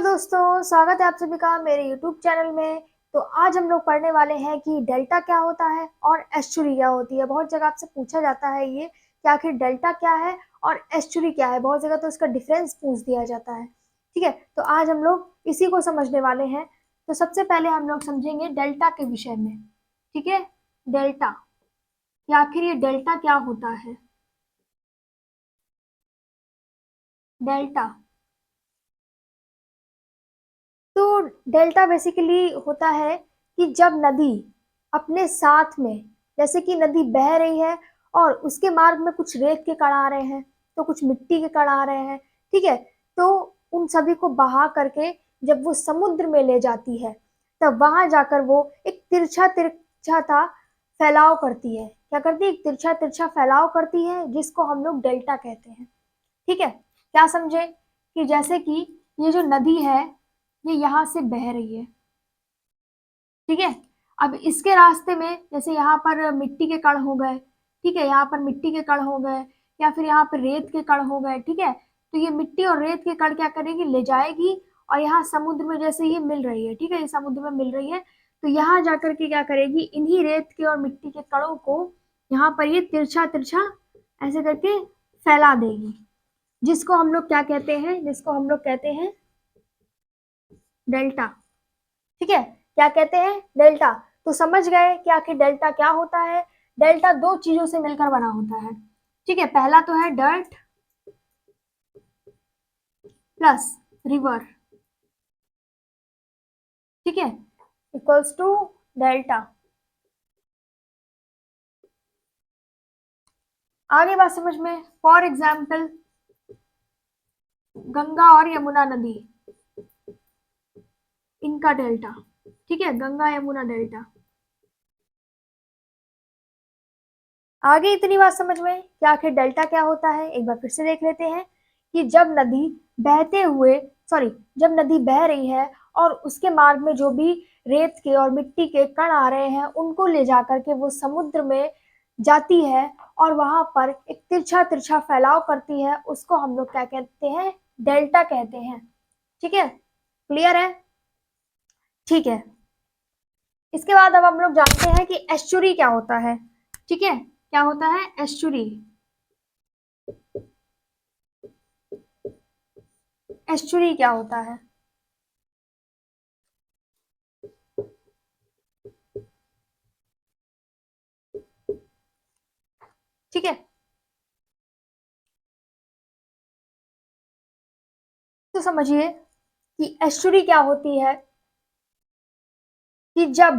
दोस्तों, स्वागत है आप सभी का मेरे YouTube चैनल में। तो आज हम लोग पढ़ने वाले हैं कि डेल्टा क्या होता है और एस्चुरी क्या होती है। बहुत जगह आपसे पूछा जाता है ये कि आखिर डेल्टा क्या है और एस्चुरी क्या है। बहुत जगह तो इसका डिफरेंस पूछ दिया जाता है। ठीक है, तो आज हम लोग इसी को समझने वाले हैं। तो सबसे पहले हम लोग समझेंगे डेल्टा के विषय में। ठीक है, डेल्टा कि आखिर ये डेल्टा क्या होता है। डेल्टा तो डेल्टा बेसिकली होता है कि जब नदी अपने साथ में, जैसे कि नदी बह रही है और उसके मार्ग में कुछ रेत के कण आ रहे हैं, तो कुछ मिट्टी के कण आ रहे हैं। ठीक है, तो उन सभी को बहा करके जब वो समुद्र में ले जाती है, तब वहां जाकर वो एक तिरछा तिरछा सा फैलाव करती है। क्या करती है? एक तिरछा तिरछा फैलाव करती है, जिसको हम लोग डेल्टा कहते हैं। ठीक है, क्या समझे कि जैसे कि ये जो नदी है, ये यहाँ से बह रही है। ठीक है, अब इसके रास्ते में जैसे यहाँ पर मिट्टी के कण हो गए, ठीक है, यहाँ पर मिट्टी के कण हो गए या फिर यहाँ पर रेत के कण हो गए। ठीक है, तो ये मिट्टी और रेत के कण क्या करेगी? ले जाएगी और यहाँ समुद्र में जैसे ये मिल रही है, ठीक है, ये समुद्र में मिल रही है, तो यहाँ जाकर के क्या करेगी? इन्हीं रेत के और मिट्टी के कणों को यहाँ पर ये तिरछा तिरछा ऐसे करके फैला देगी, जिसको हम लोग क्या कहते हैं? जिसको हम लोग कहते हैं डेल्टा। ठीक है, क्या कहते हैं? डेल्टा। तो समझ गए कि आखिर डेल्टा क्या होता है। डेल्टा दो चीजों से मिलकर बना होता है। ठीक है, पहला तो है डर्ट प्लस रिवर। ठीक है, इक्वल्स टू डेल्टा। आगे बात समझ में। फॉर एग्जाम्पल, गंगा और यमुना नदी, इनका डेल्टा। ठीक है, गंगा यमुना डेल्टा। आगे इतनी बात समझ में कि आखिर डेल्टा क्या होता है, एक बार फिर से देख लेते हैं कि जब नदी बहते हुए, सॉरी, जब नदी बह रही है और उसके मार्ग में जो भी रेत के और मिट्टी के कण आ रहे हैं, उनको ले जाकर के वो समुद्र में जाती है और वहां पर एक तिरछा तिरछा फैलाव करती है, उसको हम लोग क्या कहते हैं? डेल्टा कहते हैं। ठीक है, क्लियर है? ठीक है, इसके बाद अब हम लोग जानते हैं कि एस्चुरी क्या होता है। ठीक है, क्या होता है एस्चुरी? एस्चुरी क्या होता है? ठीक है, तो समझिए कि एस्चुरी क्या होती है कि जब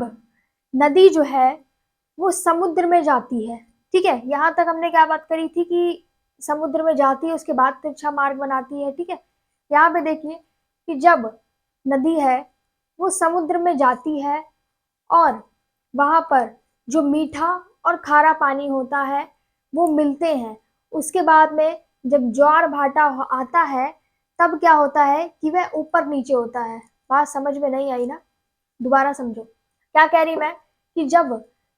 नदी जो है वो समुद्र में जाती है। ठीक है, यहां तक हमने क्या बात करी थी कि समुद्र में जाती है, उसके बाद तिरछा मार्ग बनाती है। ठीक है, यहाँ पे देखिए कि जब नदी है वो समुद्र में जाती है और वहां पर जो मीठा और खारा पानी होता है वो मिलते हैं, उसके बाद में जब ज्वार भाटा आता है, तब क्या होता है कि वह ऊपर नीचे होता है। बात समझ में नहीं आई ना? दोबारा समझो, क्या कह रही मैं कि जब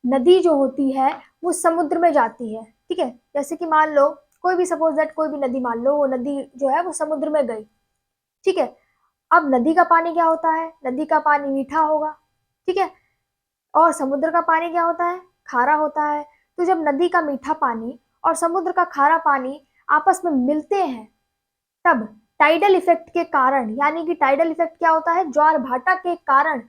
नदी जो होती है वो समुद्र में जाती है। ठीक है, जैसे कि मान लो कोई भी, सपोज दैट कोई भी नदी मान लो, वो नदी जो है वो समुद्र में गई। ठीक है, अब नदी का पानी क्या होता है? नदी का पानी मीठा होगा। ठीक है, और समुद्र का पानी क्या होता है? खारा होता है। तो जब नदी का मीठा पानी और समुद्र का खारा पानी आपस में मिलते हैं, तब टाइडल इफेक्ट के कारण, यानी कि टाइडल इफेक्ट क्या होता है? ज्वार भाटा के कारण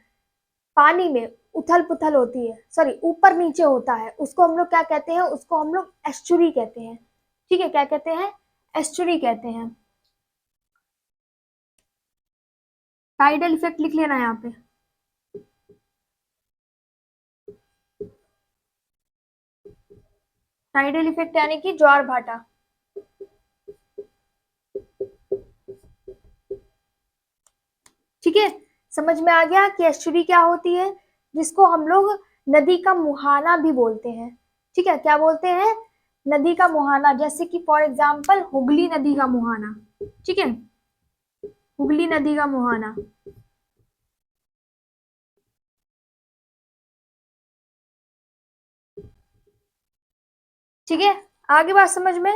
पानी में उथल पुथल होती है, सॉरी, ऊपर नीचे होता है, उसको हम लोग क्या कहते हैं? उसको हम लोग एस्चुरी कहते हैं। ठीक है, क्या कहते हैं? एस्चुरी कहते हैं। टाइडल इफेक्ट लिख लेना यहाँ पे। टाइडल इफेक्ट यानी कि ज्वार भाटा। ठीक है, समझ में आ गया कि एस्चुरी क्या होती है, जिसको हम लोग नदी का मुहाना भी बोलते हैं। ठीक है, क्या बोलते हैं? नदी का मुहाना। जैसे कि फॉर एग्जाम्पल हुगली नदी का मुहाना। ठीक है, हुगली नदी का मुहाना। ठीक है, आगे बात समझ में।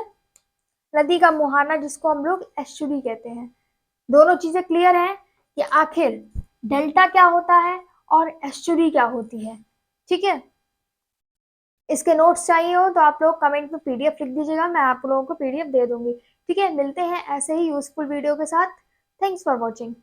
नदी का मुहाना जिसको हम लोग एस्चुरी कहते हैं। दोनों चीजें क्लियर हैं कि आखिर डेल्टा क्या होता है और एस्चुरी क्या होती है। ठीक है, इसके नोट्स चाहिए हो तो आप लोग कमेंट में पीडीएफ लिख दीजिएगा, मैं आप लोगों को पीडीएफ दे दूंगी। ठीक है, मिलते हैं ऐसे ही यूजफुल वीडियो के साथ। Thanks for watching.